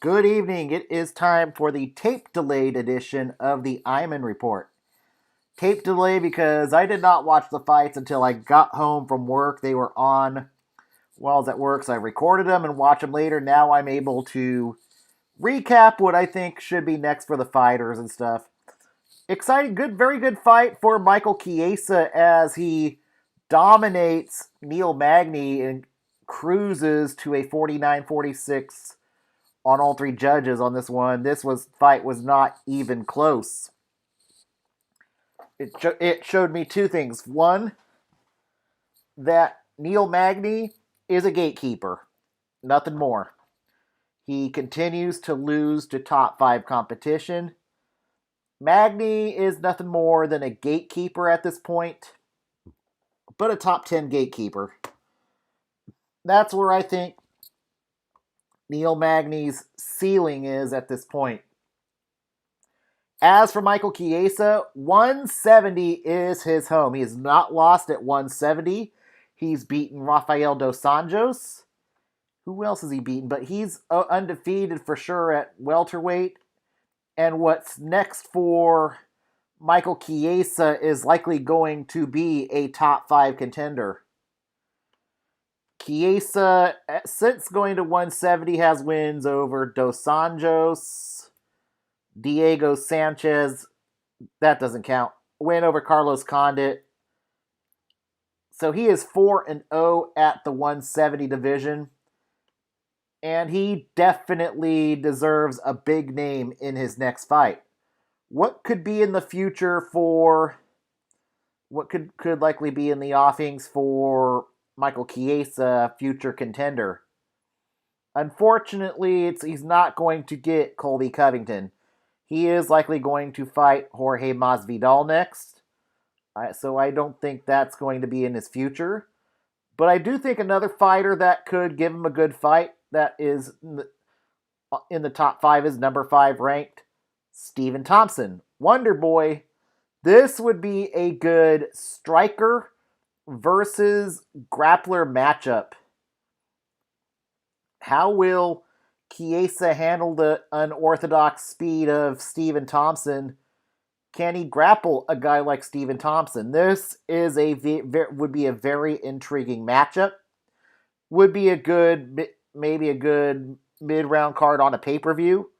Good evening. It is time for the tape delayed edition of the Iman Report. Tape delay because I did not watch the fights until I got home from work. They were on while I was at work, so I recorded them and watched them later. Now I'm able to recap what I think should be next for the fighters and stuff. Exciting, good, very good fight for Michael Chiesa as he dominates Neil Magny and cruises to a 49-46 on all three judges on this one. Fight was not even close. It showed me two things. One, that Neil Magny is a gatekeeper, nothing more. He continues to lose to top five competition. Magny is nothing more than a gatekeeper at this point, but a top 10 gatekeeper. That's where I think Neil Magny's ceiling is at this point. As for Michael Chiesa, 170 is his home. He has not lost at 170. He's beaten Rafael dos Anjos. Who else has he beaten? But he's undefeated for sure at welterweight. And what's next for Michael Chiesa is likely going to be a top 5 contender. Chiesa, since going to 170, has wins over dos Anjos, Diego Sanchez, that doesn't count. Win over Carlos Condit. So he is 4-0 at the 170 division. And he definitely deserves a big name in his next fight. What could be in the future for... What could likely be in the offings for Michael Chiesa, future contender? Unfortunately, he's not going to get Colby Covington. He is likely going to fight Jorge Masvidal next. So I don't think that's going to be in his future. But I do think another fighter that could give him a good fight that is in the top 5 is number 5 ranked, Stephen Thompson. Wonder Boy. This would be a good striker versus grappler matchup. How will Chiesa handle the unorthodox speed of Stephen Thompson? Can he grapple a guy like Stephen Thompson? This is would be a very intriguing matchup. Would be maybe a good mid-round card on a pay-per-view,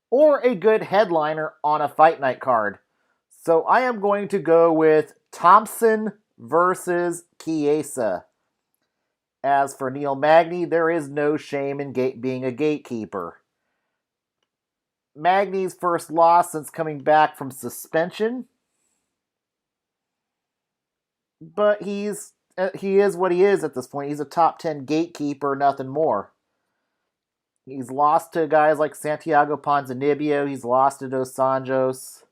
or a good headliner on a fight night card. So I am going to go with Thompson versus Chiesa. As for Neil Magny, there is no shame in being a gatekeeper. Magny's first loss since coming back from suspension. But he is what he is at this point. He's a top 10 gatekeeper, nothing more. He's lost to guys like Santiago Ponzinibbio. He's lost to dos Anjos.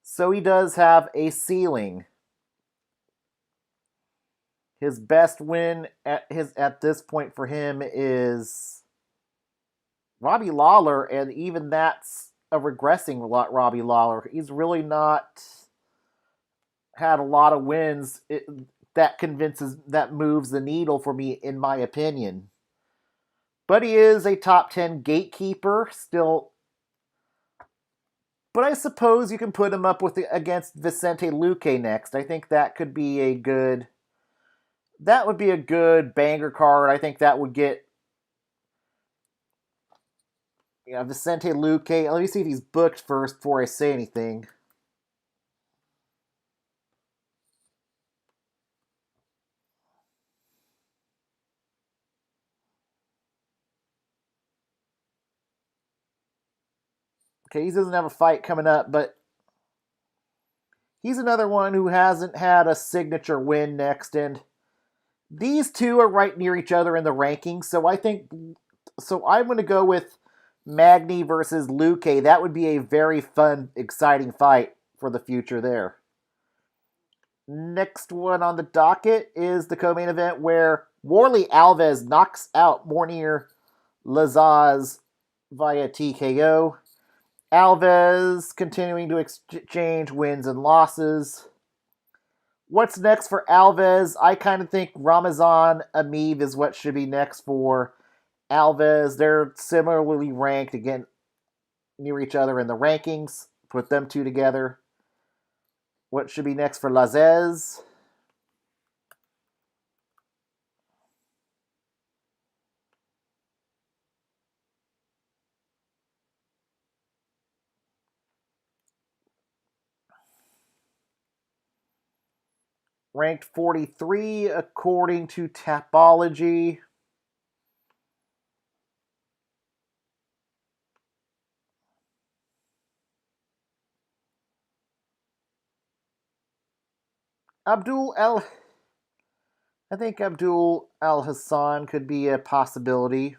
So he does have a ceiling. His best win at this point for him is Robbie Lawler, and even that's a regressing Robbie Lawler. He's really not had a lot of wins that moves the needle for me, in my opinion. But he is a top 10 gatekeeper still. But I suppose you can put him up against Vicente Luque next. I think that could be a good... That would be a good banger card. I think that would get... Vicente Luque. Let me see if he's booked first before I say anything. Okay, he doesn't have a fight coming up, but he's another one who hasn't had a signature win next, and these two are right near each other in the rankings, so I'm going to go with Magny versus Luque. That would be a very fun, exciting fight for the future there. Next one on the docket is the co-main event where Warley Alves knocks out Mornir Lazaz via TKO. Alves continuing to exchange wins and losses. What's next for Alves? I kind of think Ramazan Amib is what should be next for Alves. They're similarly ranked again near each other in the rankings. Put them two together. What should be next for Lazzez? Ranked 43 according to Tapology. Abdul El. I think Abdul Al Hassan could be a possibility.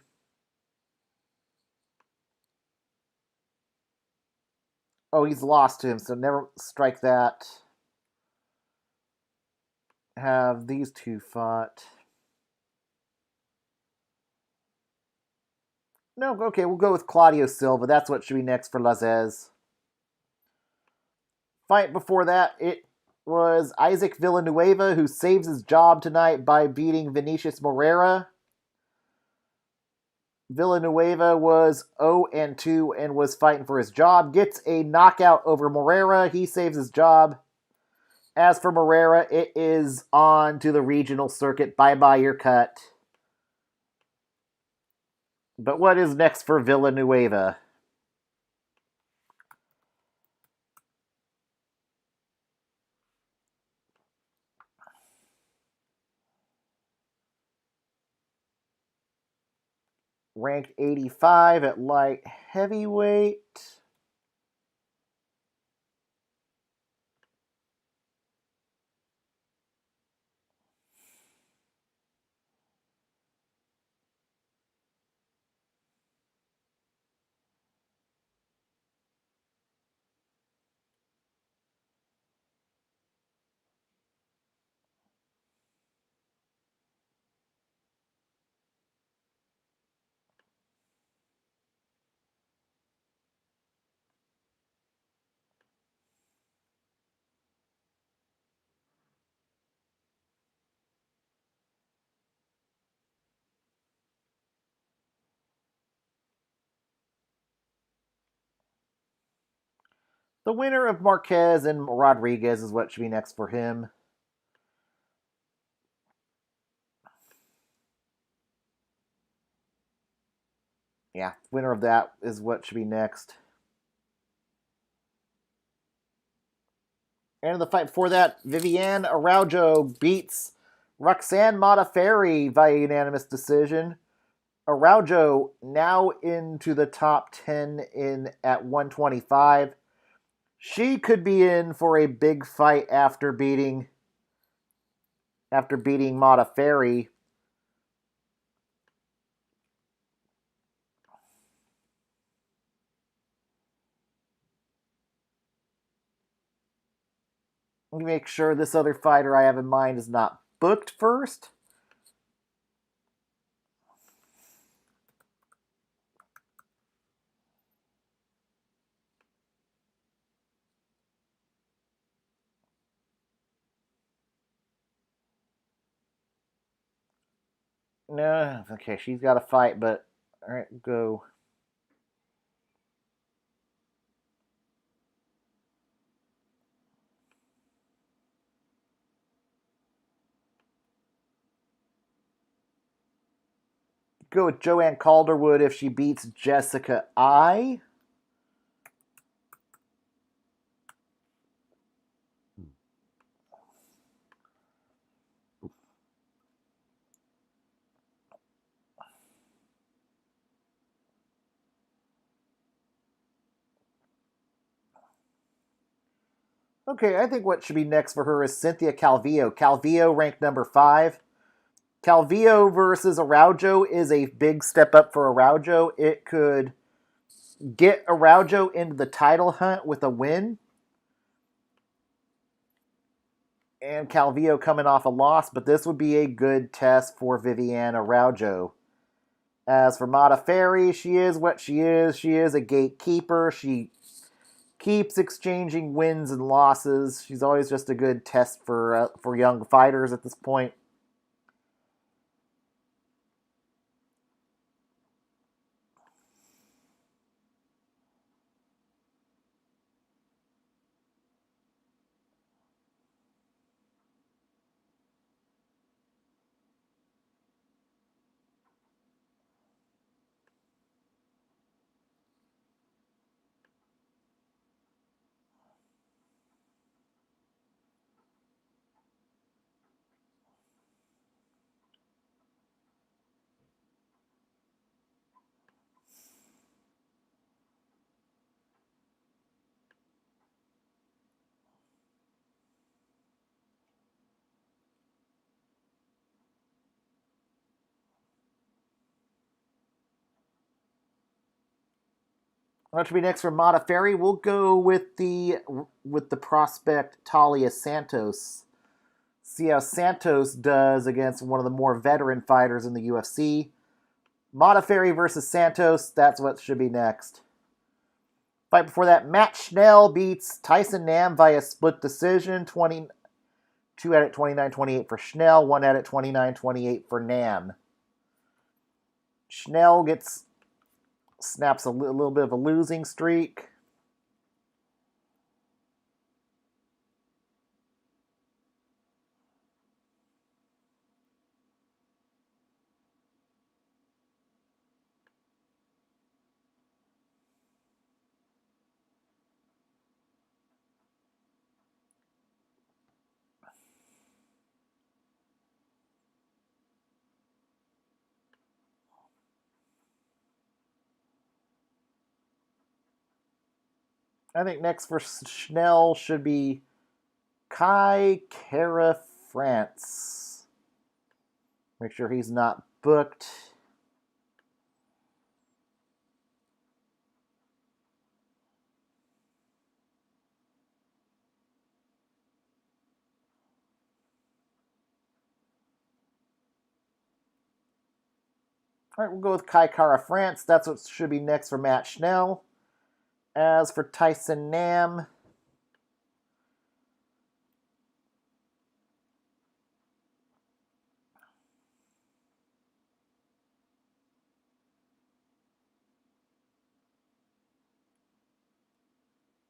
Oh, he's lost to him, so never strike that. Have these two fought. No, okay, we'll go with Claudio Silva. That's what should be next for Lazzez. Fight before that, it was Isaac Villanueva, who saves his job tonight by beating Vinicius Moreira. Villanueva was 0-2 and was fighting for his job. Gets a knockout over Moreira. He saves his job. As for Moreira, it is on to the regional circuit. Bye-bye, you're cut. But what is next for Villanueva? Ranked 85 at light heavyweight. The winner of Marquez and Rodriguez is what should be next for him. Yeah, winner of that is what should be next. And the fight before that, Viviane Araujo beats Roxanne Modafferi via unanimous decision. Araujo now into the top 10 in at 125. She could be in for a big fight after beating Modafferi. Let me make sure this other fighter I have in mind is not booked first. No, okay, she's got a fight, but all right, go. Go with Joanne Calderwood if she beats Jessica I. Okay, I think what should be next for her is Cynthia Calvillo. Calvillo ranked number 5. Calvillo versus Araujo is a big step up for Araujo. It could get Araujo into the title hunt with a win. And Calvillo coming off a loss, but this would be a good test for Viviane Araujo. As for Modafferi, she is what she is. She is a gatekeeper. She keeps exchanging wins and losses. She's always just a good test for young fighters at this point. What should be next for Modafferi? We'll go with the prospect Talia Santos. See how Santos does against one of the more veteran fighters in the UFC. Modafferi versus Santos, that's what should be next. Fight before that, Matt Schnell beats Tyson Nam via split decision. 2 out at 29-28 for Schnell, 1 out at 29-28 for Nam. Schnell snaps a little bit of a losing streak. I think next for Schnell should be Kai Kara France. Make sure he's not booked. All right, we'll go with Kai Kara France. That's what should be next for Matt Schnell. As for Tyson Nam,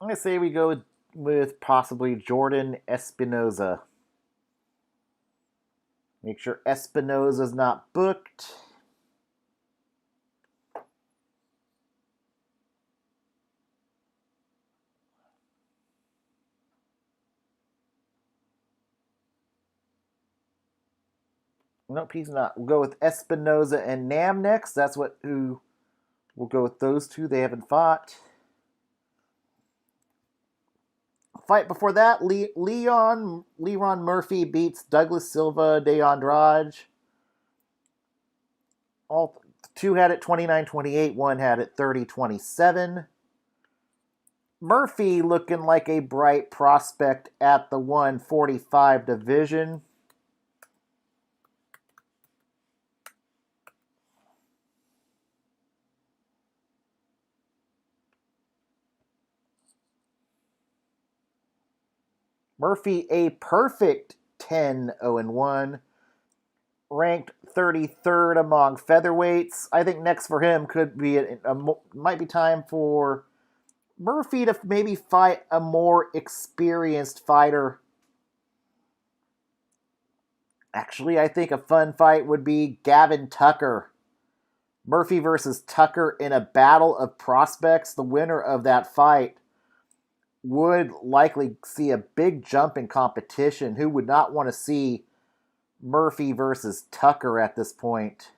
I'm going to say we go with possibly Jordan Espinoza. Make sure Espinoza's not booked. Nope, he's not. We'll go with Espinoza and Nam next. That's who we'll go with those two. They haven't fought. Fight before that, Leon Murphy beats Douglas Silva de Andrade. All two had it 29-28, one had it 30-27. Murphy looking like a bright prospect at the 145 division. Murphy a perfect 10-0-1, ranked 33rd among featherweights. I think next for him could be might be time for Murphy to maybe fight a more experienced fighter. Actually, I think a fun fight would be Gavin Tucker. Murphy versus Tucker in a battle of prospects. The winner of that fight would likely see a big jump in competition. Who would not want to see Murphy versus Tucker at this point?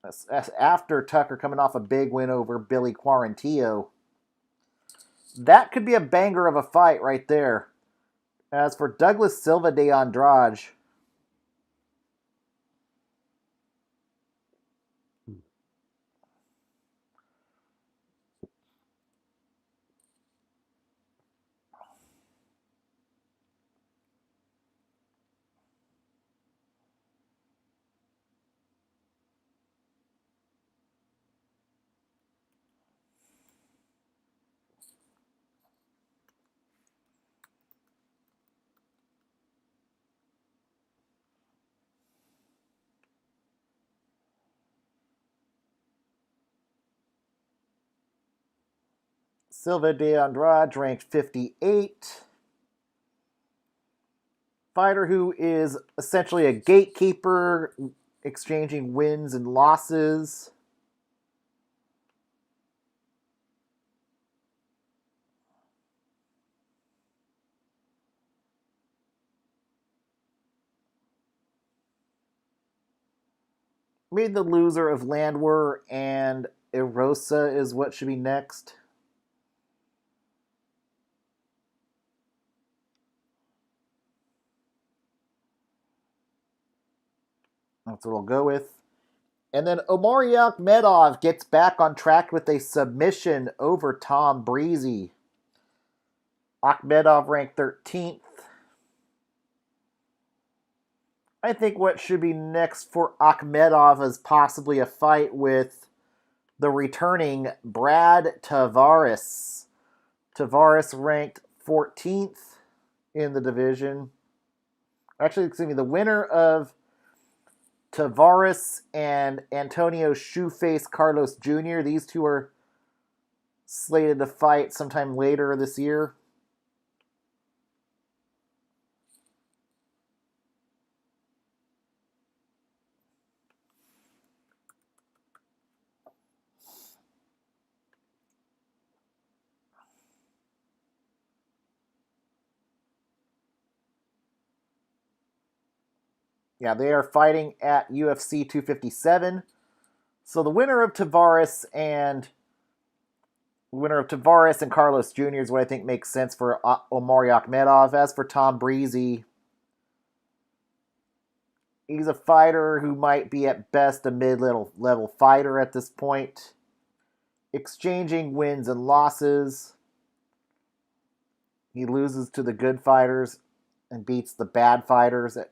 That's after Tucker coming off a big win over Billy Quarantillo. That could be a banger of a fight right there. As for Douglas Silva de Andrade, Silva de Andrade ranked 58. Fighter who is essentially a gatekeeper, exchanging wins and losses. Maybe the loser of Landwehr and Erosa is what should be next. That's what we'll go with. And then Omari Akhmedov gets back on track with a submission over Tom Breezy. Akhmedov ranked 13th. I think what should be next for Akhmedov is possibly a fight with the returning Brad Tavares. Tavares ranked 14th in the division. Actually, excuse me, the winner of Tavares and Antonio Shoeface Carlos Jr., these two are slated to fight sometime later this year. Yeah, they are fighting at UFC 257. So the winner of Tavares and Carlos Jr. is what I think makes sense for Omari Akhmedov. As for Tom Breezy, he's a fighter who might be at best a mid-level fighter at this point, exchanging wins and losses. He loses to the good fighters and beats the bad fighters at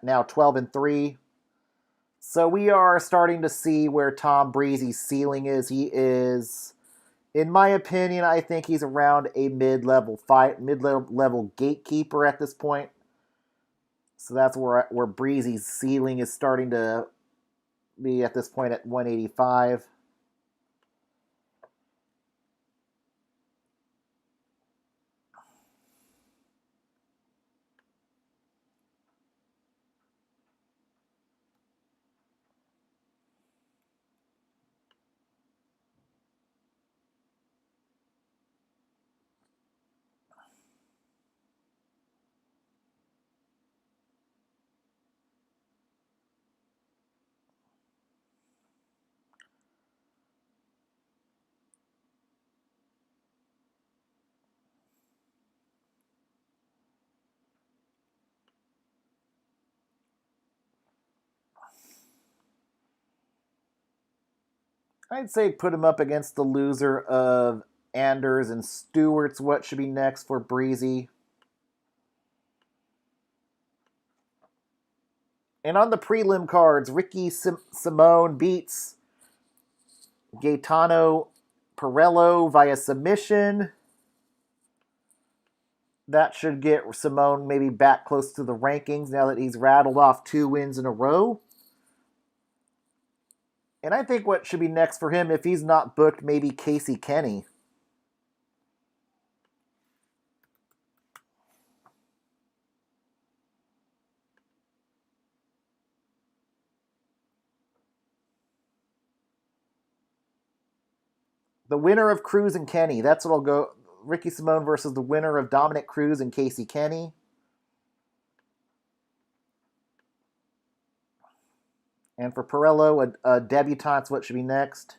now 12-3. So we are starting to see where Tom Breezy's ceiling is. He is, in my opinion, I think he's around a mid-level gatekeeper at this point. So that's where Breezy's ceiling is starting to be at this point at 185. I'd say put him up against the loser of Anders and Stewart's what should be next for Breezy. And on the prelim cards, Ricky Simone beats Gaetano Perello via submission. That should get Simone maybe back close to the rankings now that he's rattled off 2 wins in a row. And I think what should be next for him, if he's not booked, maybe Casey Kenny. The winner of Cruz and Kenny. That's what I'll go. Ricky Simone versus the winner of Dominic Cruz and Casey Kenny. And for Perello, a debutante's what should be next.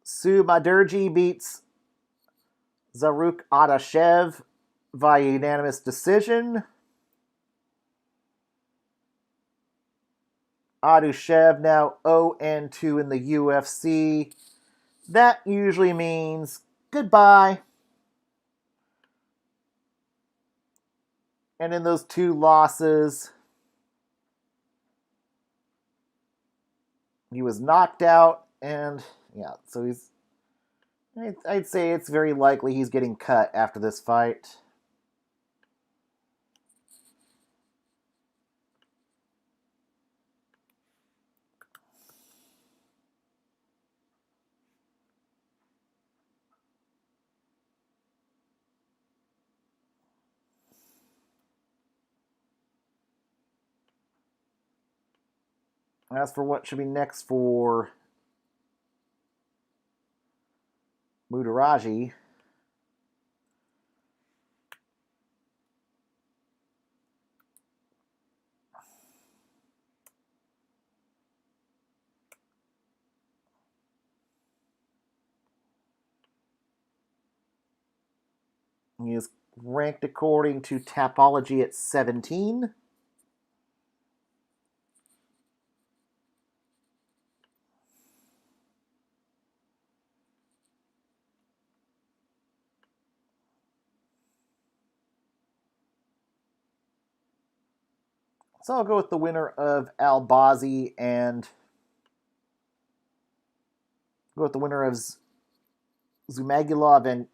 Sue Maderji beats Zaruk Adashev via unanimous decision. Adashev now 0-2 in the UFC. That usually means goodbye. And in those 2 losses, he was knocked out, and yeah, so I'd say it's very likely he's getting cut after this fight. As for what should be next for Mudaraji, he is ranked according to Tapology at 17. So I'll go with the winner of Albazi and go with the winner of Zumagulov and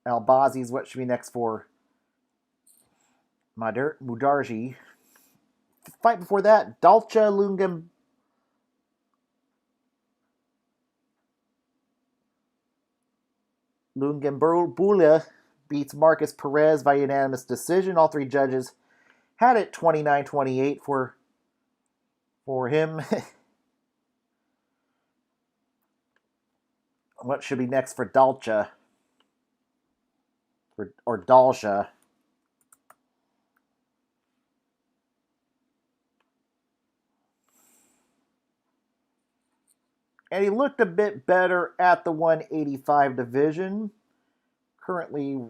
Albazi is what should be next for Mudarji. Fight before that, Dalcha Lungambula beats Marcus Perez by unanimous decision. All three judges had it 29-28 for him. What should be next for Dalcha? Or Dalsha? And he looked a bit better at the 185 division. Currently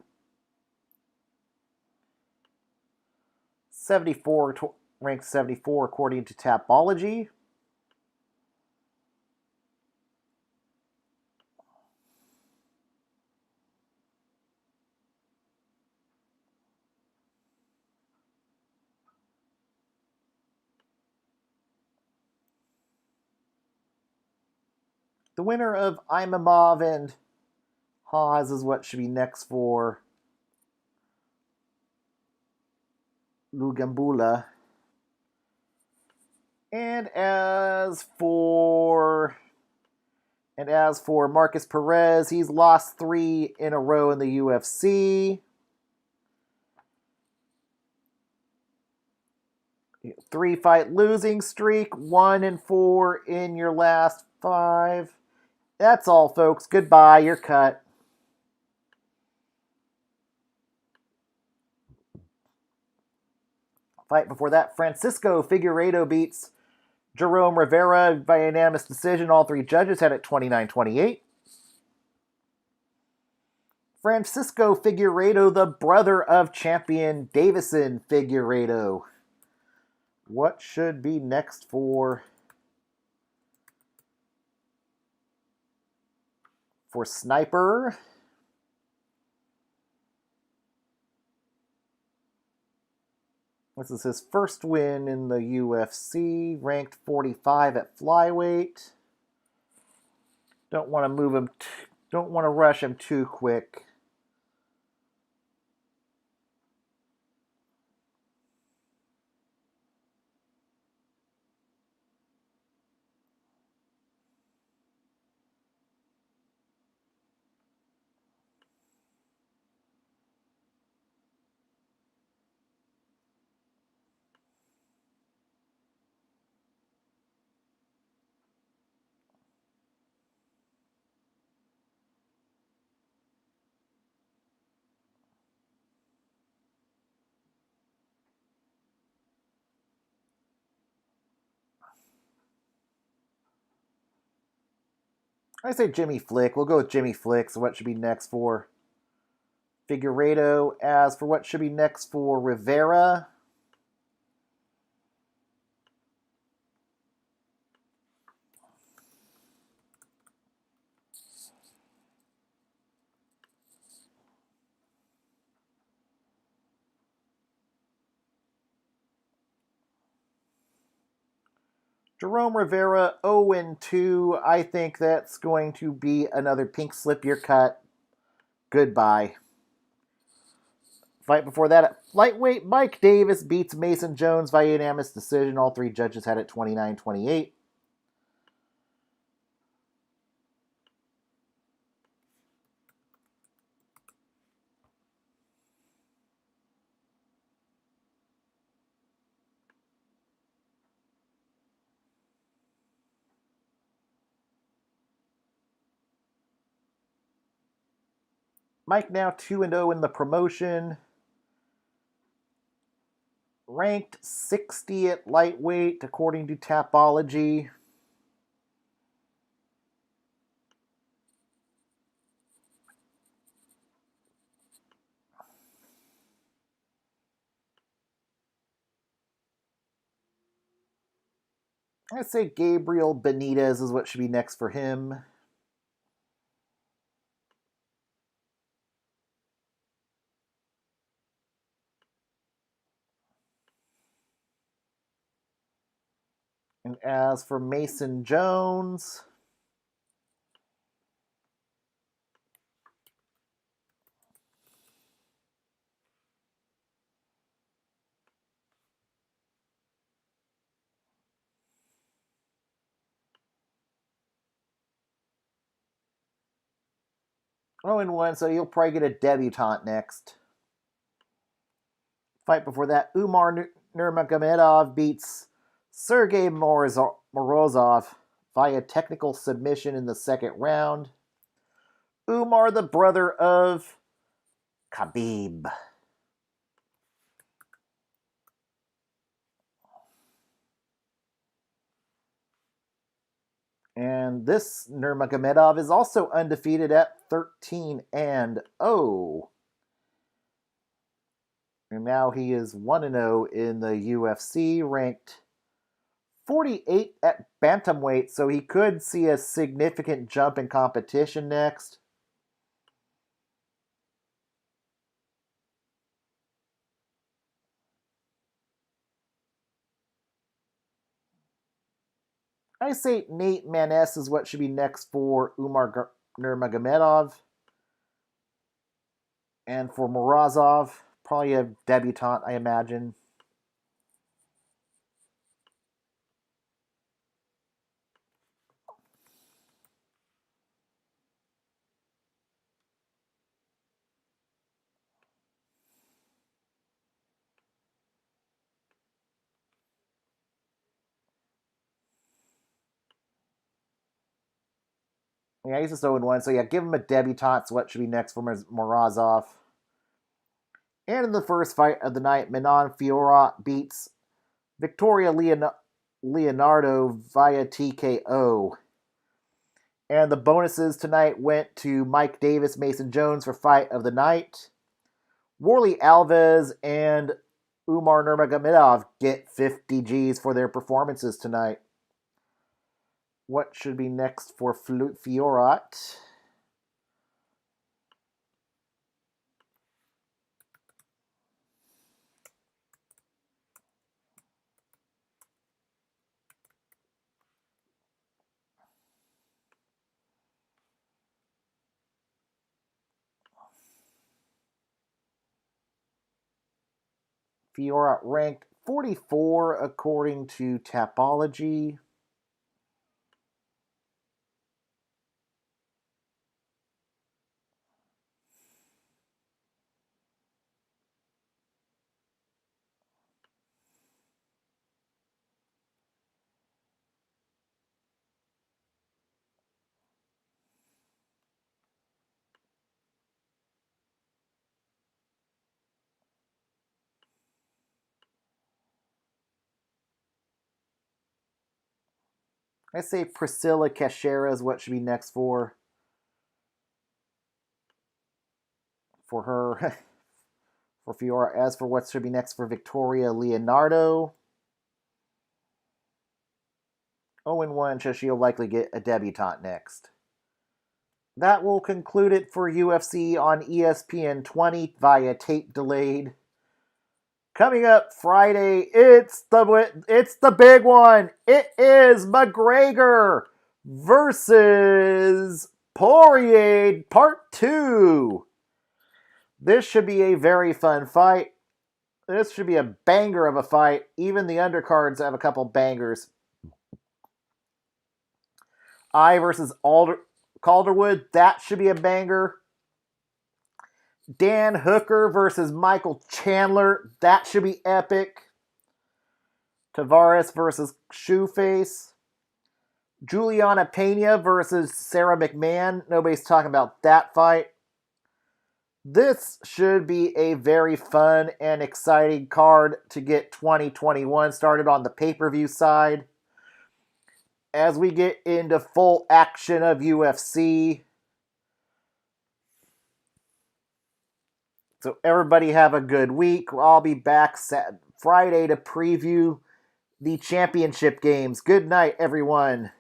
74, ranked 74 according to Tapology. The winner of Imamov and Haas is what should be next for Lugambula. And as for Marcus Perez, he's lost 3 in a row in the UFC. 3-fight losing streak, 1-4 in your last 5. That's all, folks. Goodbye. You're cut. Fight before that, Francisco Figueiredo beats Jerome Rivera by unanimous decision. All three judges had it 29-28. Francisco Figueiredo, the brother of champion Davison Figueiredo. What should be next for Sniper? This is his first win in the UFC, ranked 45 at flyweight. Don't want to move him, don't want to rush him too quick. I say Jimmy Flick. We'll go with Jimmy Flick. So what should be next for Figueiredo? As for what should be next for Rivera, Jerome Rivera 0-2. I think that's going to be another pink slip. Your cut. Goodbye. Fight before that at lightweight, Mike Davis beats Mason Jones by unanimous decision. All three judges had it 29-28. Mike now 2-0 in the promotion. Ranked 60 at lightweight, according to Tapology. I'd say Gabriel Benitez is what should be next for him. And as for Mason Jones, oh, and 1, so you'll probably get a debutante next. Fight before that, Umar Nurmagomedov beats Sergey Morozov via technical submission in the second round. Umar, the brother of Khabib. And this Nurmagomedov is also undefeated at 13-0. And now he is 1-0 in the UFC, ranked 48 at bantamweight, so he could see a significant jump in competition next. I say Nate Maness is what should be next for Umar Nurmagomedov. And for Morozov, probably a debutante, I imagine. Yeah, he's just 0-1, so yeah, give him a debutante, so what should be next for Morozov. And in the first fight of the night, Manon Fiorot beats Victoria Leonardo via TKO. And the bonuses tonight went to Mike Davis, Mason Jones for fight of the night. Warley Alves and Umar Nurmagomedov get 50 Gs for their performances tonight. What should be next for Fiorot? Fiorot ranked 44 according to Tapology. I say Priscilla Cachera is what should be next for her, for Fiora. As for what should be next for Victoria Leonardo, 0-1, so she'll likely get a debutante next. That will conclude it for UFC on ESPN 20 via tape delayed. Coming up Friday, it's the big one. It is McGregor versus Poirier Part 2. This should be a very fun fight. This should be a banger of a fight. Even the undercards have a couple bangers. I versus Calderwood, that should be a banger. Dan Hooker versus Michael Chandler, that should be epic. Tavares versus Shoeface. Juliana Pena versus Sarah McMahon. Nobody's talking about that fight. This should be a very fun and exciting card to get 2021 started on the pay-per-view side. As we get into full action of UFC. So everybody have a good week. I'll be back Friday to preview the championship games. Good night, everyone.